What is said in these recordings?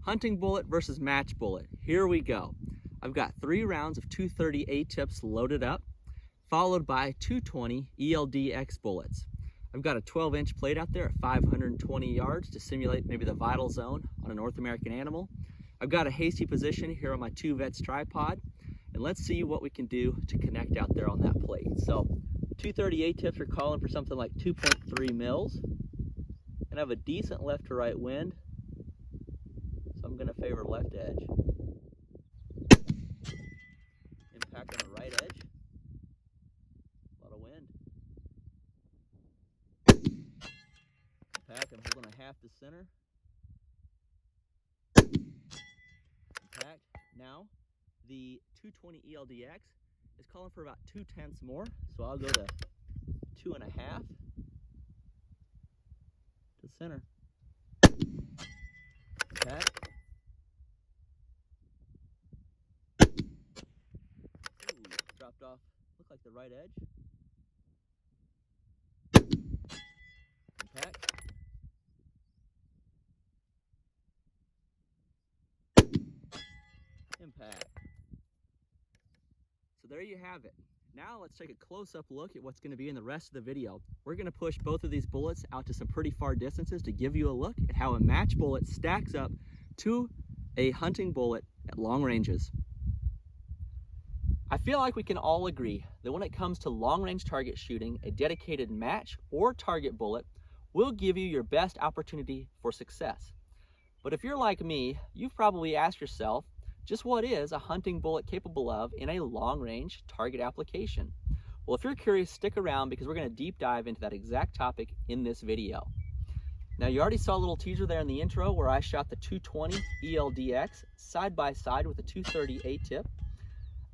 Hunting bullet versus match bullet. Here we go. I've got 3 rounds of 230 atips loaded up, followed by 220 eldx bullets. I've got a 12-inch plate out there at 520 yards to simulate maybe the vital zone on a North American animal. I've got a hasty position here on my 2Vets tripod, and let's see what we can do to connect out there on that plate. So 230 atips are calling for something like 2.3 mils, and I have a decent left to right wind, so I'm going to favor left edge. Impact on the right edge, a lot of wind. Impact, I'm holding a half to center. Impact. Now, the 220 eldx is calling for about 2/10 more, so I'll go to 2.5 to center. Impact. Ooh, dropped off. Looked like the right edge. Impact. Impact. So there you have it. Now let's take a close-up look at what's going to be in the rest of the video. We're going to push both of these bullets out to some pretty far distances to give you a look at how a match bullet stacks up to a hunting bullet at long ranges. I feel like we can all agree that when it comes to long-range target shooting, a dedicated match or target bullet will give you your best opportunity for success. But if you're like me, you've probably asked yourself, just what is a hunting bullet capable of in a long-range target application? Well, if you're curious, stick around because we're going to deep dive into that exact topic in this video. Now, you already saw a little teaser there in the intro where I shot the 220 eldx side by side with the 230 atip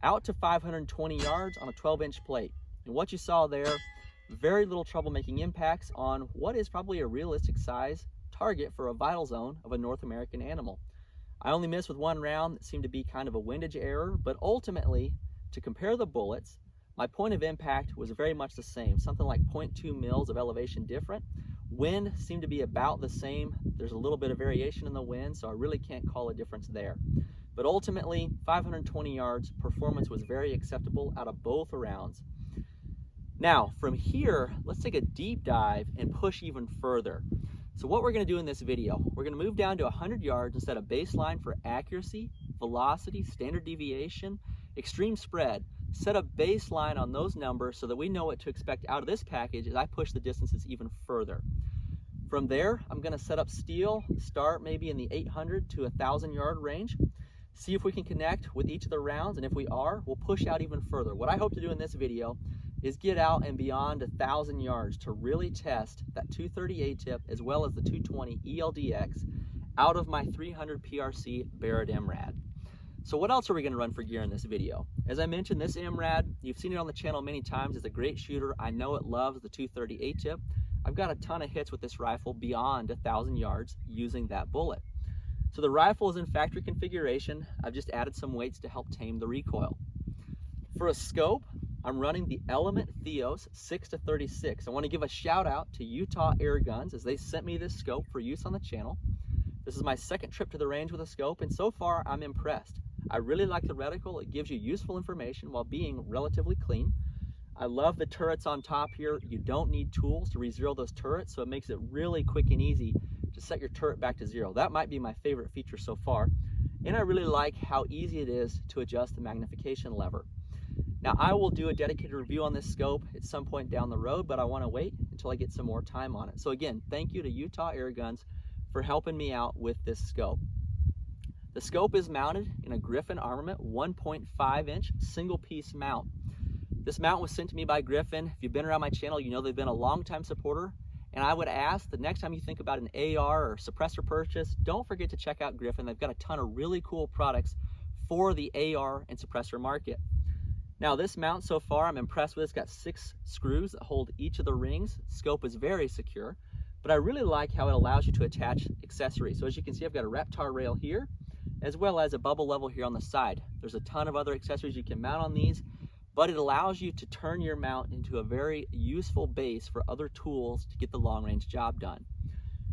out to 520 yards on a 12-inch plate. And what you saw there, very little trouble making impacts on what is probably a realistic size target for a vital zone of a North American animal. I only missed with 1 round that seemed to be kind of a windage error, but ultimately, to compare the bullets, my point of impact was very much the same, something like 0.2 mils of elevation different. Wind seemed to be about the same. There's a little bit of variation in the wind, so I really can't call a difference there. But ultimately, 520 yards, performance was very acceptable out of both rounds. Now, from here, let's take a deep dive and push even further. So what we're going to do in this video, we're going to move down to 100 yards and set a baseline for accuracy, velocity, standard deviation, extreme spread. Set a baseline on those numbers so that we know what to expect out of this package as I push the distances even further. From there, I'm going to set up steel, start maybe in the 800 to 1,000 yard range, see if we can connect with each of the rounds, and if we are, we'll push out even further. What I hope to do in this video is get out and beyond 1,000 yards to really test that 230 atip as well as the 220 eldx out of my 300 PRC Barrett Mrad. So what else are we going to run for gear in this video? As I mentioned, this Mrad, you've seen it on the channel many times, is a great shooter. I know it loves the 230 atip. I've got a ton of hits with this rifle beyond 1,000 yards using that bullet. So the rifle is in factory configuration. I've just added some weights to help tame the recoil. For a scope, I'm running the Element Theos 6-36. I want to give a shout out to Utah Air Guns as they sent me this scope for use on the channel. This is my second trip to the range with a scope, and so far I'm impressed. I really like the reticle. It gives you useful information while being relatively clean. I love the turrets on top here. You don't need tools to re-zero those turrets, so it makes it really quick and easy to set your turret back to zero. That might be my favorite feature so far. And I really like how easy it is to adjust the magnification lever. Now, I will do a dedicated review on this scope at some point down the road, but I want to wait until I get some more time on it. So again, thank you to Utah Air Guns for helping me out with this scope. The scope is mounted in a Griffin Armament 1.5-inch single-piece mount. This mount was sent to me by Griffin. If you've been around my channel, you know they've been a long-time supporter. And I would ask the next time you think about an AR or suppressor purchase, don't forget to check out Griffin. They've got a ton of really cool products for the AR and suppressor market. Now this mount so far I'm impressed with. It's got 6 screws that hold each of the rings. Scope is very secure, but I really like how it allows you to attach accessories. So as you can see, I've got a Reptar rail here, as well as a bubble level here on the side. There's a ton of other accessories you can mount on these, but it allows you to turn your mount into a very useful base for other tools to get the long range job done.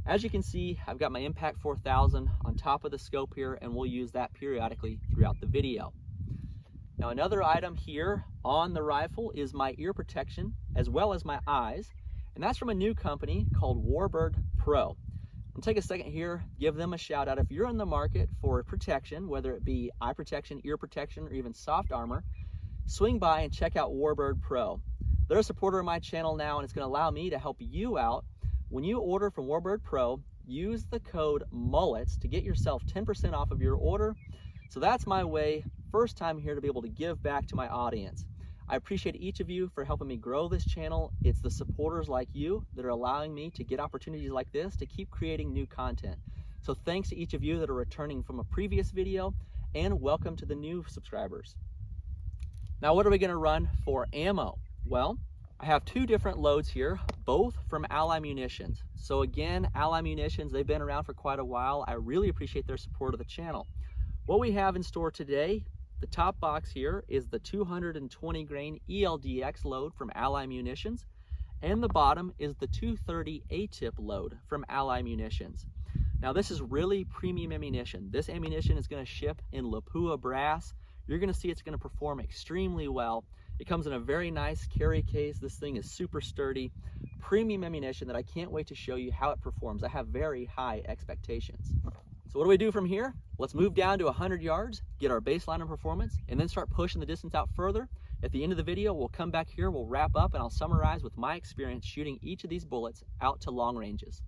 As you can see, I've got my Impact 4000 on top of the scope here, and we'll use that periodically throughout the video. Now, another item here on the rifle is my ear protection as well as my eyes, and that's from a new company called Warbird Pro. I'll take a second here, give them a shout out. If you're in the market for protection, whether it be eye protection, ear protection, or even soft armor, swing by and check out Warbird Pro. They're a supporter of my channel now, and it's going to allow me to help you out. When you order from Warbird Pro, use the code MULLETS to get yourself 10% off of your order. So that's my way, first time here, to be able to give back to my audience. I appreciate each of you for helping me grow this channel. It's the supporters like you that are allowing me to get opportunities like this to keep creating new content. So thanks to each of you that are returning from a previous video, and welcome to the new subscribers. Now, what are we going to run for ammo? Well, I have two different loads here, both from Ally Munitions. So again, Ally Munitions, they've been around for quite a while. I really appreciate their support of the channel. What we have in store today, the top box here is the 220 grain eldx load from Ally Munitions, and the bottom is the 230 atip load from Ally Munitions. Now, this is really premium ammunition. This ammunition is going to ship in Lapua brass. You're going to see it's going to perform extremely well. It comes in a very nice carry case. This thing is super sturdy, premium ammunition that I can't wait to show you how it performs. I have very high expectations. So what do we do from here? Let's move down to 100 yards, get our baseline of performance, and then start pushing the distance out further. At the end of the video, we'll come back here, we'll wrap up, and I'll summarize with my experience shooting each of these bullets out to long ranges.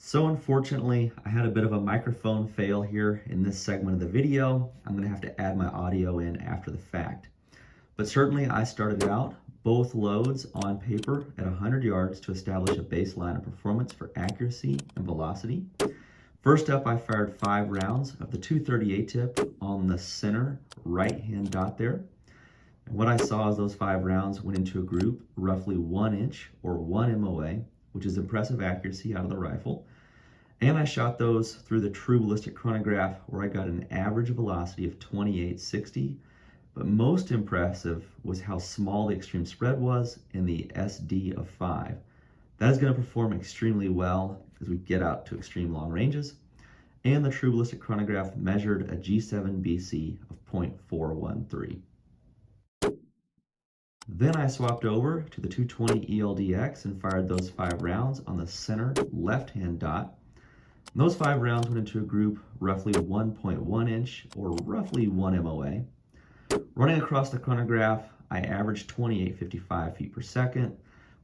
So unfortunately, I had a bit of a microphone fail here in this segment of the video. I'm going to have to add my audio in after the fact. But certainly I started out both loads on paper at 100 yards to establish a baseline of performance for accuracy and velocity. First up, I fired 5 rounds of the 230 ATIP on the center right-hand dot there. And what I saw is those 5 rounds went into a group roughly 1 inch or 1 MOA, which is impressive accuracy out of the rifle. And I shot those through the true ballistic chronograph, where I got an average velocity of 2860. But most impressive was how small the extreme spread was in the SD of 5. That is going to perform extremely well as we get out to extreme long ranges. And the true ballistic chronograph measured a G7 BC of 0.413. Then I swapped over to the 220 eldx and fired those 5 rounds on the center left-hand dot. And those 5 rounds went into a group roughly 1.1 inch or roughly 1 MOA. Running across the chronograph, I averaged 2855 feet per second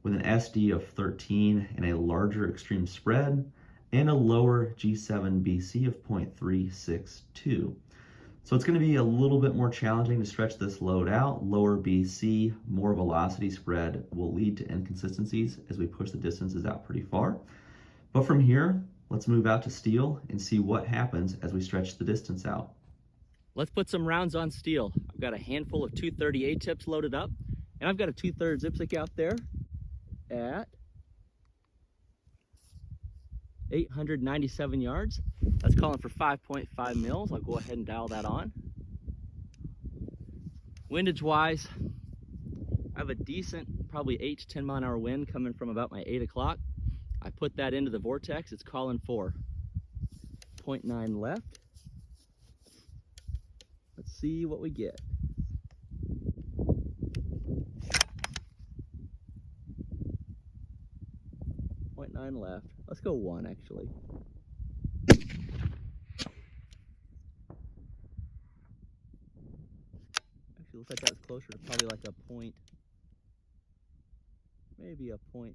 with an SD of 13 and a larger extreme spread and a lower G7 BC of 0.362. So it's going to be a little bit more challenging to stretch this load out. Lower BC, more velocity spread will lead to inconsistencies as we push the distances out pretty far. But from here, let's move out to steel and see what happens as we stretch the distance out. Let's put some rounds on steel. I've got a handful of 230 ATIPs loaded up, and I've got a 2/3 Zipstick out there at 897 yards. That's calling for 5.5 mils. I'll go ahead and dial that on. Windage wise, I have a decent, probably 8 to 10 mile an hour wind coming from about my 8 o'clock. I put that into the vortex. It's calling for 0.9 left. Let's see what we get. .9 left. Let's go 1 actually. Actually, looks like that was closer to probably like a point, maybe a 0.7.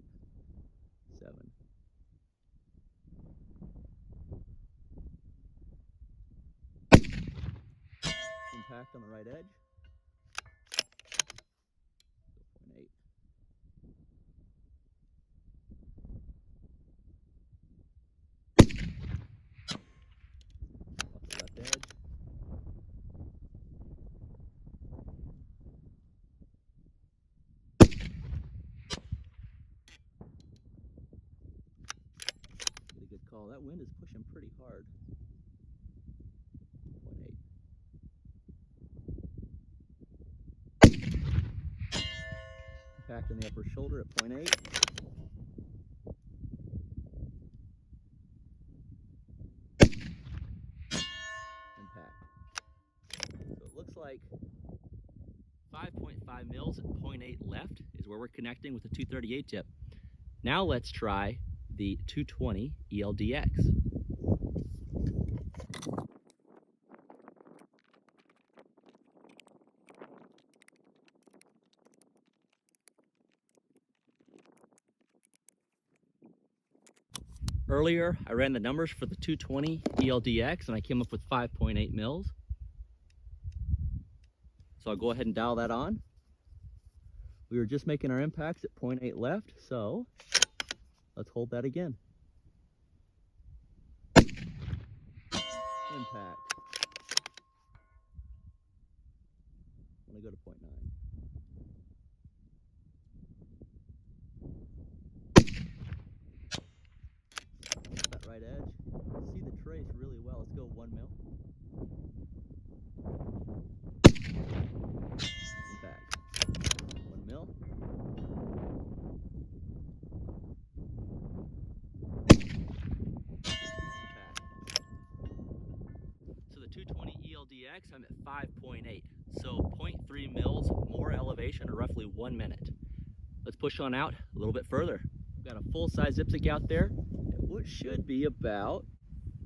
Impact on the right edge. 0.8. Off the left edge. Get a good call. That wind is pushing pretty hard. 0.8. Impact on the upper shoulder at 0.8. like 5.5 mils at 0.8 left is where we're connecting with the 238 tip. Now let's try the 220 eldx. Earlier, I ran the numbers for the 220 eldx and I came up with 5.8 mils. So I'll go ahead and dial that on. We were just making our impacts at 0.8 left, so let's hold that again. Impact. I'm going to go to 0.9. That right edge. See the trace really well. Let's go 1 mil. Impact. 1 mil. Impact. So the 220 eldx, I'm at 5.8. So 0.3 mils more elevation, or roughly 1 minute. Let's push on out a little bit further. We've got a full-size zipstick out there, which should be about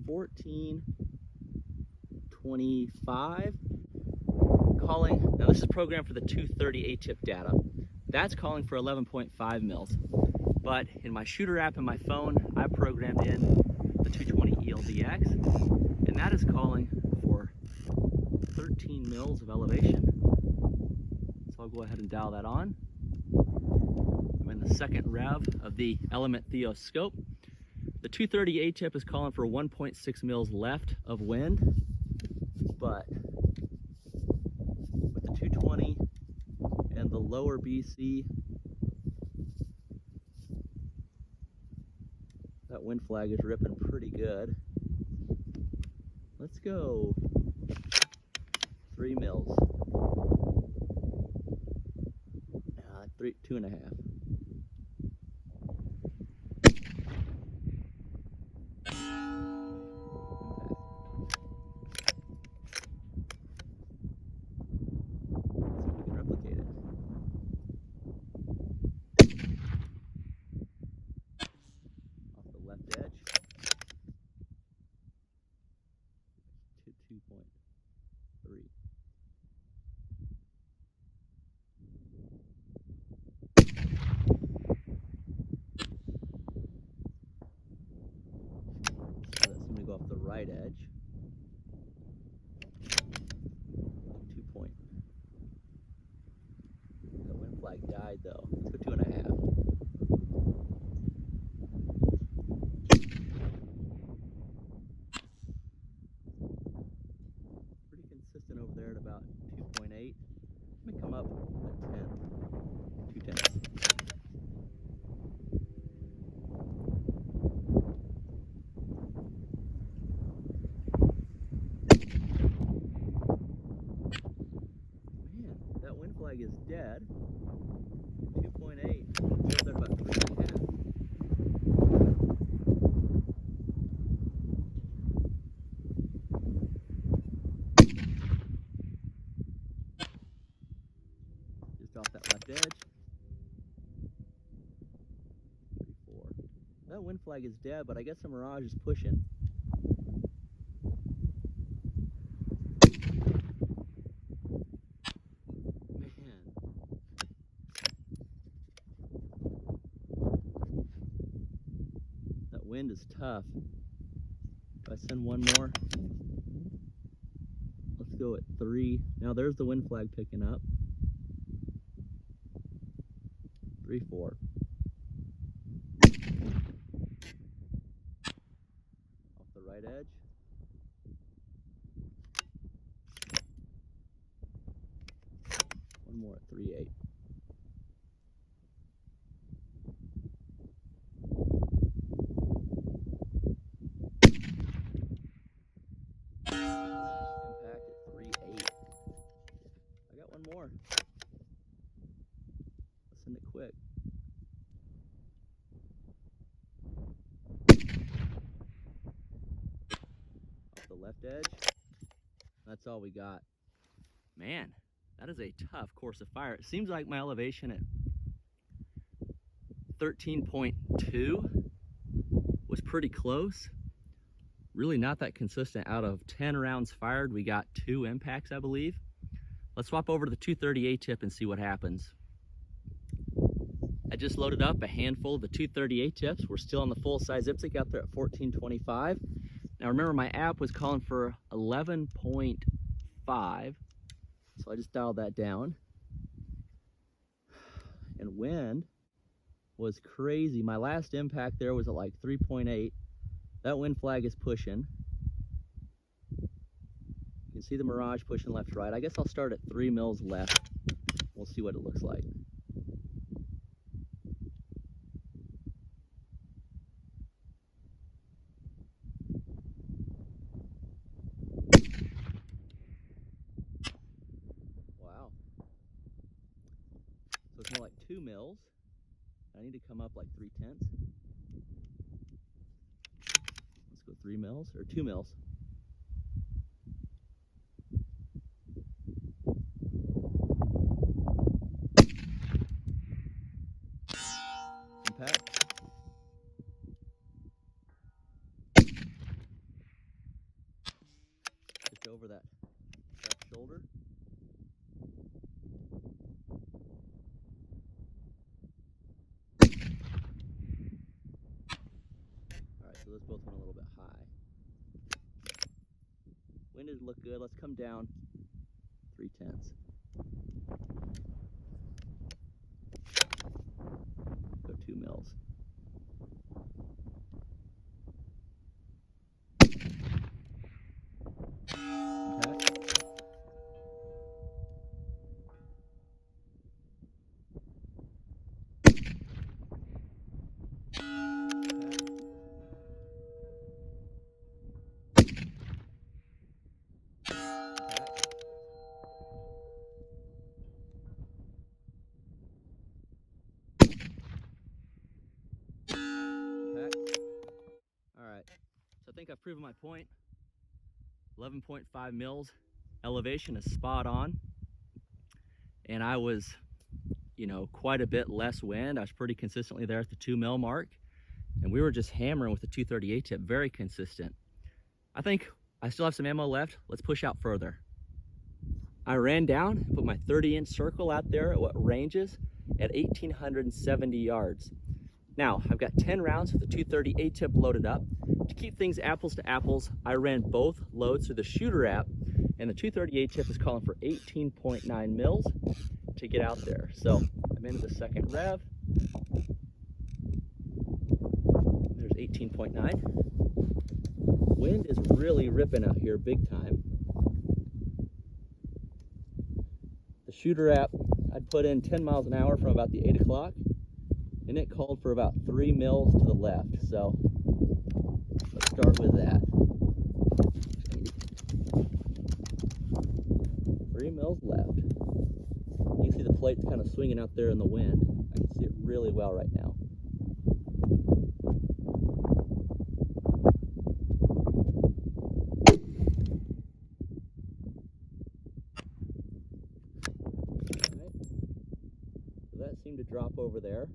1425. Calling, now this is programmed for the 230 atip data. That's calling for 11.5 mils. But in my shooter app in my phone, I programmed in the 220 eldx, and that is calling for 13 mils of elevation. So I'll go ahead and dial that on. I'm in the second rev of the Element Theos scope. The 230 atip is calling for 1.6 mils left of wind, but with the 220 and the lower BC, that wind flag is ripping pretty good. Let's go 3 mils. 2.5. Edge to 2.3. So that's going to go off the right edge. 2 point. The wind flag died though. Let's go 2.5. Consistent over there at about 2.8. Let me come up a tenth, 2/10. Man, that wind flag is dead. 2.8. We're at about 3.5. Off that left edge. 3.4. That wind flag is dead, but I guess the Mirage is pushing. Man. That wind is tough. If I send one more, let's go at 3. Now there's the wind flag picking up. 3.4. Off the right edge. One more at 3.8. Impact at 3.8. I got one more. Let's send it quick. Off the left edge. That's all we got. Man, that is a tough course of fire. It seems like my elevation at 13.2 was pretty close. Really not that consistent. Out of 10 rounds fired, we got 2 impacts, I believe. Let's swap over to the 230 atip and see what happens. I just loaded up a handful of the 230 atips. We're still on the full size IPSC out there at 1425. Now remember, my app was calling for 11.5, so I just dialed that down. And wind was crazy. My last impact there was at like 3.8. That wind flag is pushing. You can see the Mirage pushing left to right. I guess I'll start at 3 mils left. We'll see what it looks like. Wow. So it's more like 2 mils. I need to come up like 3/10. Let's go 3 mils or 2 mils. Impact. Just over that left shoulder. Alright, so those both went a little bit high. Wind did look good. Let's come down 3/10. Go 2 mils. Impact. Alright, so I think I've proven my point. 11.5 mils elevation is spot on. And I was, quite a bit less wind. I was pretty consistently there at the 2 mil mark. And we were just hammering with the 230 atip, very consistent. I think I still have some ammo left. Let's push out further. I ran down, put my 30-inch circle out there at what ranges at 1,870 yards. Now, I've got 10 rounds with the 230 atip loaded up. To keep things apples to apples, I ran both loads through the shooter app, and the 230 atip is calling for 18.9 mils to get out there. So I'm into the second rev. There's 18.9. Wind is really ripping out here big time. The shooter app, I'd put in 10 miles an hour from about the 8 o'clock, and it called for about 3 mils to the left. So let's start with that. 3 mils left. You can see the plate's kind of swinging out there in the wind. I can see it really well right now. So that seemed to drop over there.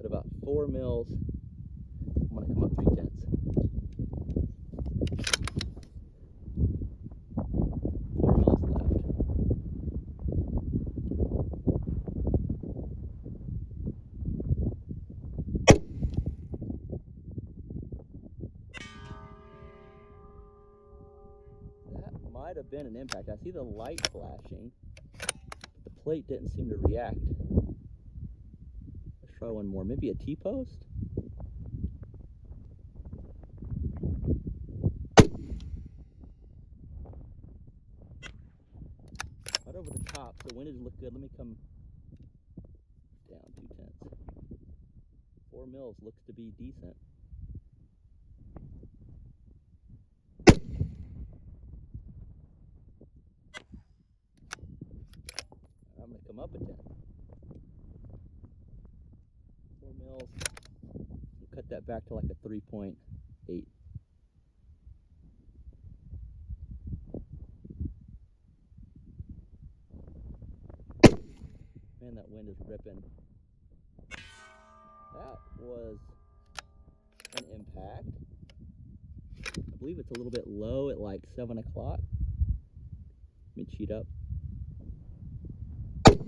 At about 4 mils, I'm going to come up 3/10. 4 mils left. That might have been an impact. I see the light flashing, but the plate didn't seem to react. Let's try one more. Maybe a T-post? Right over the top, so wind look good. Let me come down 2/10. 4 mils looks to be decent. I'm going to come up a 10. 4 mils. We'll cut that back to like a 3.8. Man, that wind is ripping. That was an impact. I believe it's a little bit low at like 7 o'clock. Let me cheat up. That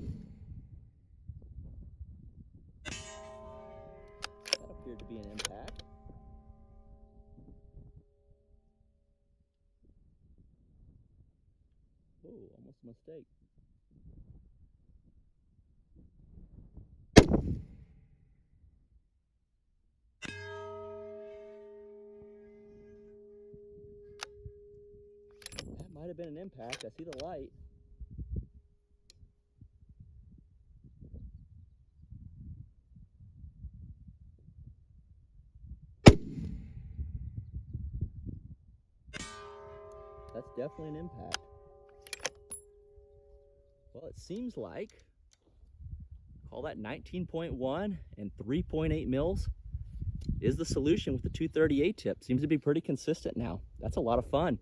appeared to be an impact. Oh, almost a mistake. That might have been an impact. I see the light. That's definitely an impact. Well, it seems like, call that 19.1 and 3.8 mils is the solution with the 230 atip. Seems to be pretty consistent now. That's a lot of fun.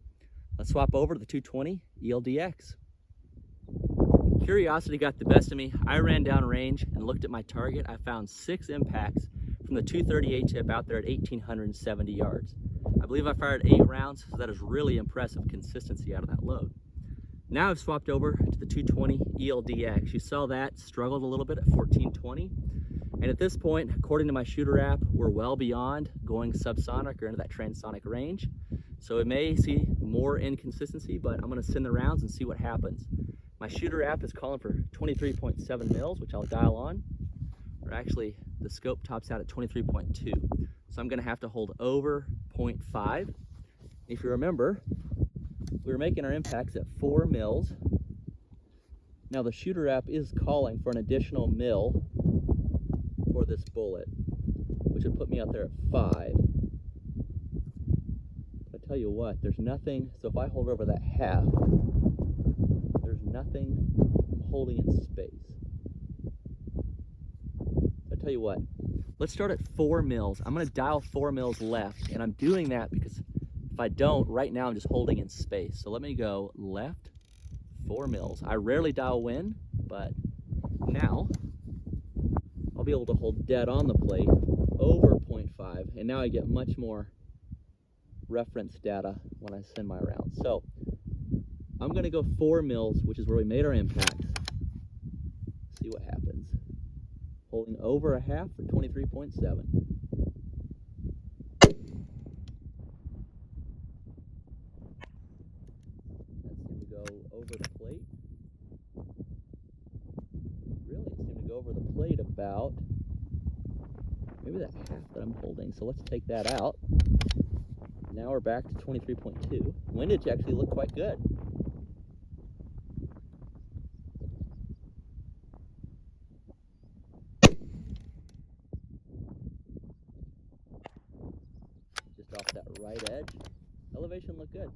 Let's swap over to the 220 eldx. Curiosity got the best of me. I ran down range and looked at my target. I found 6 impacts from the 230 atip out there at 1,870 yards. I believe I fired 8 rounds, so that is really impressive consistency out of that load. Now I've swapped over to the 220 eldx. You saw that struggled a little bit at 1420. And at this point, according to my shooter app, we're well beyond going subsonic or into that transonic range. So it may see more inconsistency, but I'm gonna send the rounds and see what happens. My shooter app is calling for 23.7 mils, which I'll dial on. Or actually, the scope tops out at 23.2. So I'm gonna have to hold over 0.5. If you remember, we were making our impacts at 4 mils. Now the shooter app is calling for an additional mil for this bullet, which would put me out there at 5. But I tell you what, there's nothing, so if I hold over that half, there's nothing I'm holding in space. So I tell you what, let's start at 4 mils. I'm gonna dial 4 mils left, and I'm doing that because if I don't, right now I'm just holding in space. So let me go left, 4 mils. I rarely dial win, but now I'll be able to hold dead on the plate over 0.5, and now I get much more reference data when I send my rounds. So I'm gonna go 4 mils, which is where we made our impacts. See what happens. Holding over a half for 23.7. Over the plate. Really, it seemed to go over the plate about maybe that half that I'm holding. So let's take that out. Now we're back to 23.2. Windage actually looked quite good. Just off that right edge. Elevation looked good.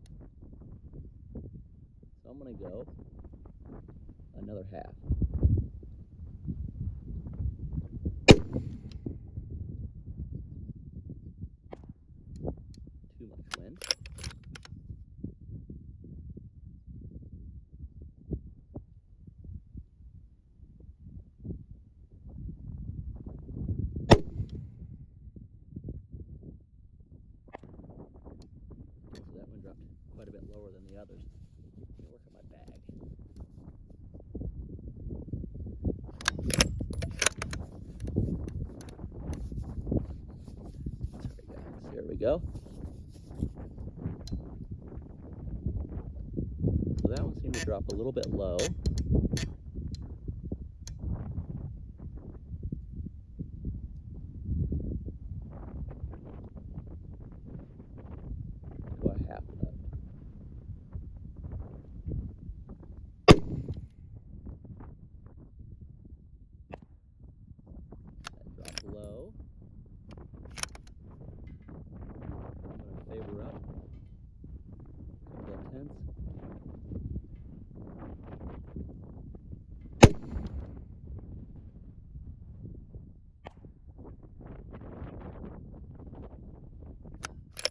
So I'm going to go another half. Too much wind. So that one dropped quite a bit lower than the others. Let me work on my bag. There we go. So that one seemed to drop a little bit low. Go a half left. That dropped low. I'm going to favor up. Couple of tenths.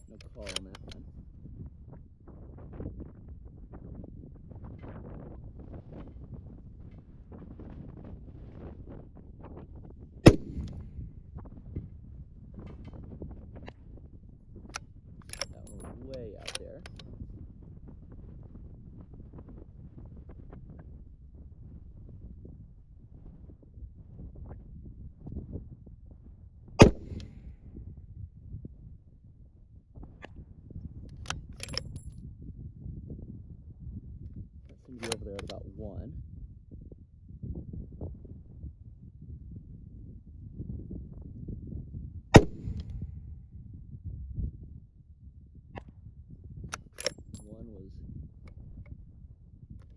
No call on that one. be over there at about 1. One was,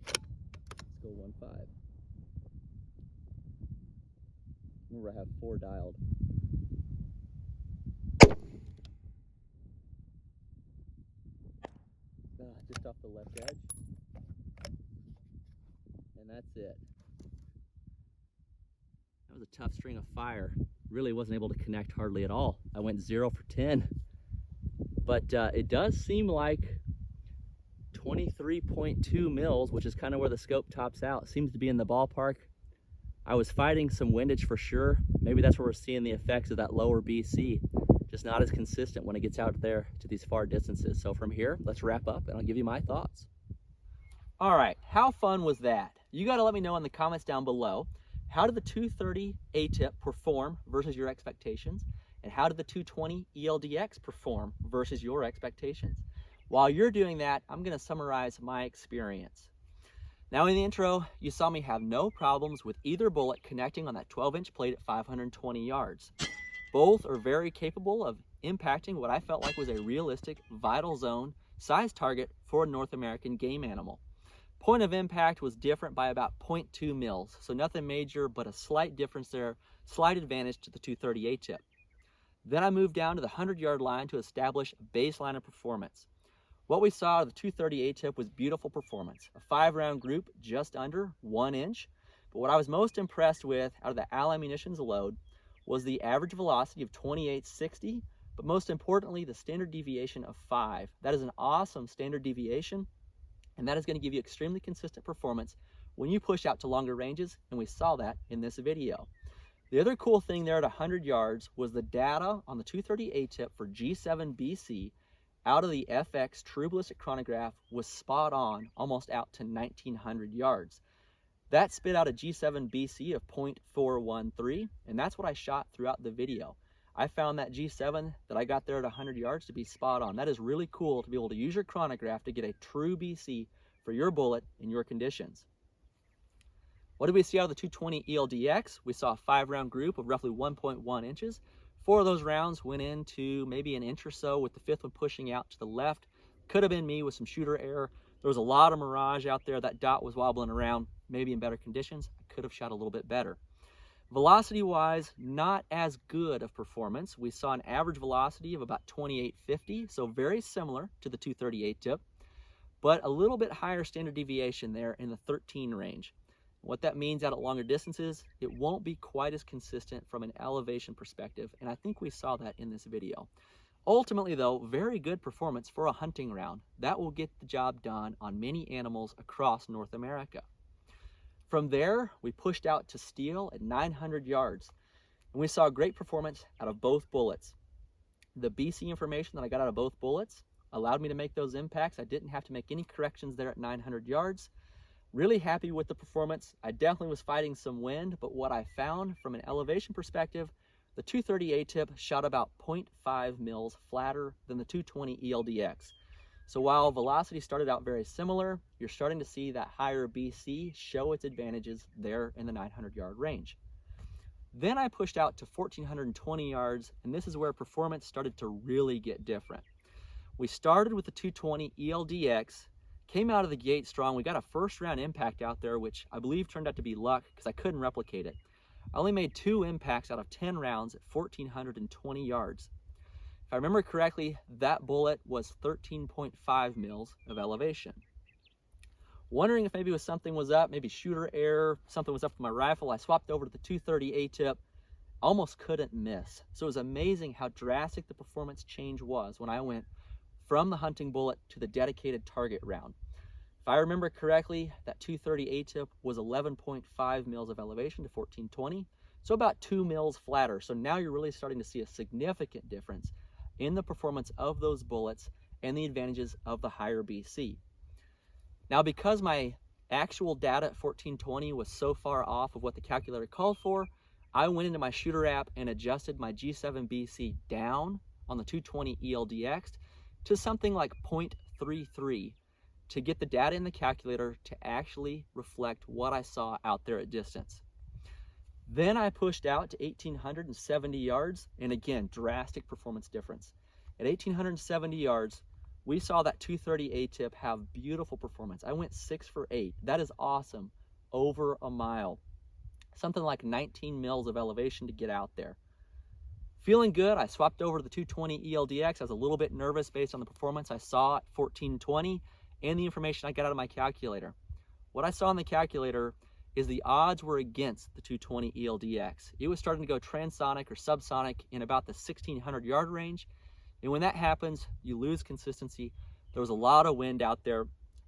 let's go 1.5. Remember, I have 4 dialed. Just off the left edge. And that's it. That was a tough string of fire. Really wasn't able to connect hardly at all. I went 0 for 10. But it does seem like 23.2 mils, which is kind of where the scope tops out, seems to be in the ballpark. I was fighting some windage for sure. Maybe that's where we're seeing the effects of that lower BC. Just not as consistent when it gets out there to these far distances. So from here, let's wrap up and I'll give you my thoughts. All right, how fun was that? You got to let me know in the comments down below. How did the 230 atip perform versus your expectations? And how did the 220 eldx perform versus your expectations? While you're doing that, I'm going to summarize my experience. Now in the intro, you saw me have no problems with either bullet connecting on that 12-inch plate at 520 yards. Both are very capable of impacting what I felt like was a realistic vital zone size target for a North American game animal. Point of impact was different by about 0.2 mils, so nothing major, but a slight difference there, slight advantage to the 230 atip. Then I moved down to the 100-yard line to establish a baseline of performance. What we saw of the 230 atip was beautiful performance, a 5-round group just under 1 inch. But what I was most impressed with out of the Al Ammunition's load was the average velocity of 2860, but most importantly, the standard deviation of 5. That is an awesome standard deviation, and that is going to give you extremely consistent performance when you push out to longer ranges, and we saw that in this video. The other cool thing there at 100 yards was the data on the 230 atip for G7 BC out of the FX True Ballistic Chronograph was spot on, almost out to 1900 yards. That spit out a G7 BC of 0.413, and that's what I shot throughout the video. I found that G7 that I got there at 100 yards to be spot on. That is really cool to be able to use your chronograph to get a true BC for your bullet in your conditions. What did we see out of the 220 eldx? We saw a 5-round group of roughly 1.1 inches. 4 of those rounds went into maybe an inch or so, with the 5th one pushing out to the left. Could have been me with some shooter error. There was a lot of mirage out there. That dot was wobbling around. Maybe in better conditions, I could have shot a little bit better. Velocity-wise, not as good of performance. We saw an average velocity of about 2850, so very similar to the 230 atip, but a little bit higher standard deviation there in the 13 range. What that means out at longer distances, it won't be quite as consistent from an elevation perspective, and I think we saw that in this video. Ultimately though, very good performance for a hunting round. That will get the job done on many animals across North America. From there, we pushed out to steel at 900 yards, and we saw great performance out of both bullets. The BC information that I got out of both bullets allowed me to make those impacts. I didn't have to make any corrections there at 900 yards. Really happy with the performance. I definitely was fighting some wind, but what I found from an elevation perspective, the 230 atip shot about 0.5 mils flatter than the 220 eldx. So while velocity started out very similar, you're starting to see that higher BC show its advantages there in the 900-yard range. Then I pushed out to 1420 yards, and this is where performance started to really get different. We started with the 220 eldx, came out of the gate strong. We got a first-round impact out there, which I believe turned out to be luck because I couldn't replicate it. I only made 2 impacts out of 10 rounds at 1420 yards. If I remember correctly, that bullet was 13.5 mils of elevation. Wondering if maybe something was up, maybe shooter error, something was up with my rifle, I swapped over to the 230 atip, almost couldn't miss. So it was amazing how drastic the performance change was when I went from the hunting bullet to the dedicated target round. If I remember correctly, that 230 atip was 11.5 mils of elevation to 1420, so about 2 mils flatter. So now you're really starting to see a significant difference in the performance of those bullets and the advantages of the higher BC. Now, because my actual data at 1420 was so far off of what the calculator called for, I went into my shooter app and adjusted my G7 BC down on the 220 eldx to something like 0.33. to get the data in the calculator to actually reflect what I saw out there at distance. Then I pushed out to 1,870 yards, and again, drastic performance difference. At 1,870 yards, we saw that 230 atip have beautiful performance. I went 6 for 8. That is awesome. Over a mile. Something like 19 mils of elevation to get out there. Feeling good, I swapped over to the 220 eldx. I was a little bit nervous based on the performance I saw at 1420 and the information I got out of my calculator. What I saw in the calculator is the odds were against the 220 eldx. It was starting to go transonic or subsonic in about the 1,600 yard range. And when that happens, you lose consistency. There was a lot of wind out there,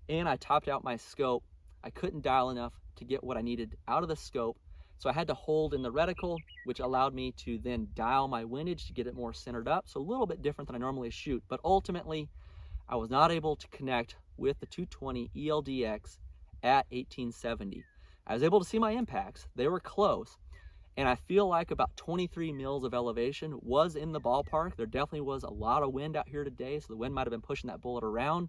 and I topped out my scope. I couldn't dial enough to get what I needed out of the scope, so I had to hold in the reticle, which allowed me to then dial my windage to get it more centered up. So a little bit different than I normally shoot, but ultimately I was not able to connect with the 220 eldx at 1870. I was able to see my impacts. They were close. And I feel like about 23 mils of elevation was in the ballpark. There definitely was a lot of wind out here today, so the wind might have been pushing that bullet around.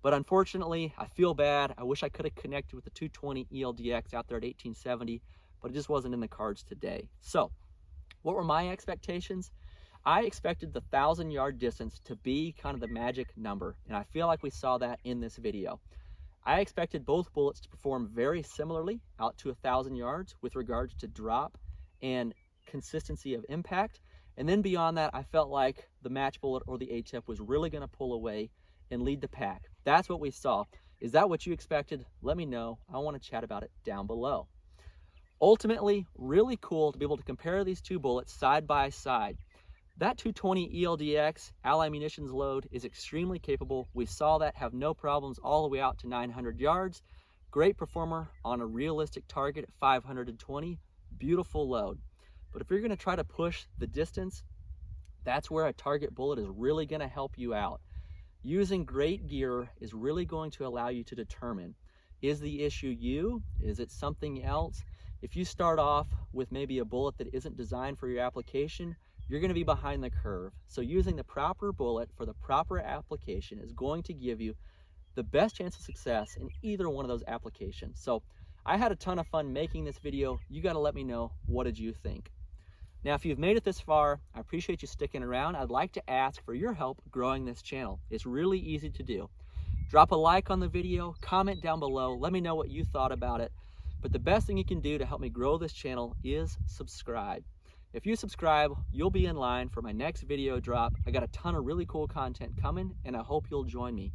But unfortunately, I feel bad. I wish I could have connected with the 220 eldx out there at 1870, but it just wasn't in the cards today. So what were my expectations? I expected the 1,000 yard distance to be kind of the magic number, and I feel like we saw that in this video. I expected both bullets to perform very similarly out to 1,000 yards with regards to drop and consistency of impact. And then beyond that, I felt like the match bullet or the atip was really going to pull away and lead the pack. That's what we saw. Is that what you expected? Let me know. I want to chat about it down below. Ultimately, really cool to be able to compare these two bullets side by side. That 220 eldx Ally munitions load is extremely capable. We saw that have no problems all the way out to 900 yards. Great performer on a realistic target at 520. Beautiful load. But if you're going to try to push the distance, that's where a target bullet is really going to help you out. Using great gear is really going to allow you to determine, is the issue you? Is it something else? If you start off with maybe a bullet that isn't designed for your application, you're going to be behind the curve. So using the proper bullet for the proper application is going to give you the best chance of success in either one of those applications. So I had a ton of fun making this video. You got to let me know, what did you think? Now, if you've made it this far, I appreciate you sticking around. I'd like to ask for your help growing this channel. It's really easy to do. Drop a like on the video, comment down below, let me know what you thought about it. But the best thing you can do to help me grow this channel is subscribe. If you subscribe, you'll be in line for my next video drop. I got a ton of really cool content coming, and I hope you'll join me.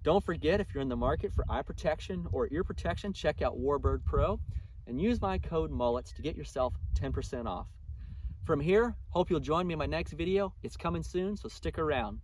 Don't forget, if you're in the market for eye protection or ear protection, check out Warbird Pro and use my code MULLETS to get yourself 10% off. From here, hope you'll join me in my next video. It's coming soon, so stick around.